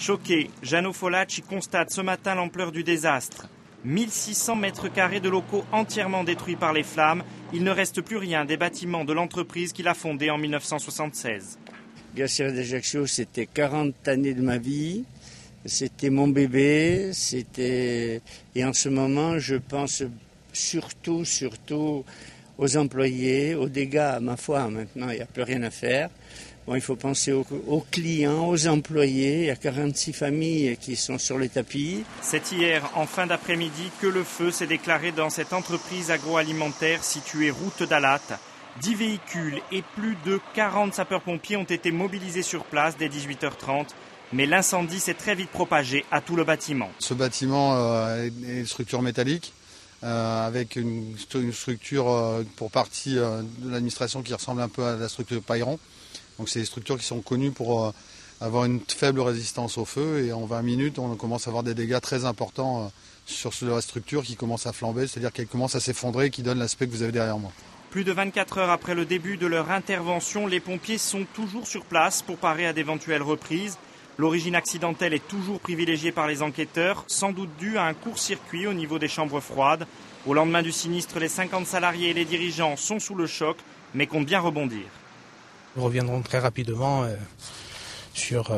Choqué, Gianno Folacci constate ce matin l'ampleur du désastre. 1600 mètres carrés de locaux entièrement détruits par les flammes. Il ne reste plus rien des bâtiments de l'entreprise qu'il a fondée en 1976. Glacière d'Ajaccio, c'était 40 années de ma vie. C'était mon bébé. Et en ce moment, je pense surtout aux employés, aux dégâts. Ma foi, maintenant, il n'y a plus rien à faire. Bon, il faut penser aux clients, aux employés. Il y a 46 familles qui sont sur les tapis. C'est hier, en fin d'après-midi, que le feu s'est déclaré dans cette entreprise agroalimentaire située route d'Alat. 10 véhicules et plus de 40 sapeurs-pompiers ont été mobilisés sur place dès 18h30. Mais l'incendie s'est très vite propagé à tout le bâtiment. Ce bâtiment est une structure métallique avec une structure pour partie de l'administration qui ressemble un peu à la structure de Payron. Donc c'est des structures qui sont connues pour avoir une faible résistance au feu et en 20 minutes on commence à avoir des dégâts très importants sur la structure qui commence à flamber, c'est-à-dire qu'elle commence à s'effondrer et qui donne l'aspect que vous avez derrière moi. Plus de 24 heures après le début de leur intervention, les pompiers sont toujours sur place pour parer à d'éventuelles reprises. L'origine accidentelle est toujours privilégiée par les enquêteurs, sans doute due à un court-circuit au niveau des chambres froides. Au lendemain du sinistre, les 50 salariés et les dirigeants sont sous le choc, mais comptent bien rebondir. Nous reviendrons très rapidement sur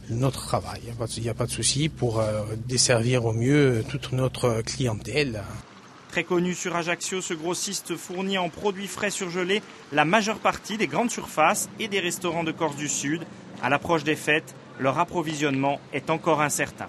notre travail. Il n'y a pas de souci pour desservir au mieux toute notre clientèle. Très connu sur Ajaccio, ce grossiste fournit en produits frais surgelés la majeure partie des grandes surfaces et des restaurants de Corse du Sud. À l'approche des fêtes, leur approvisionnement est encore incertain.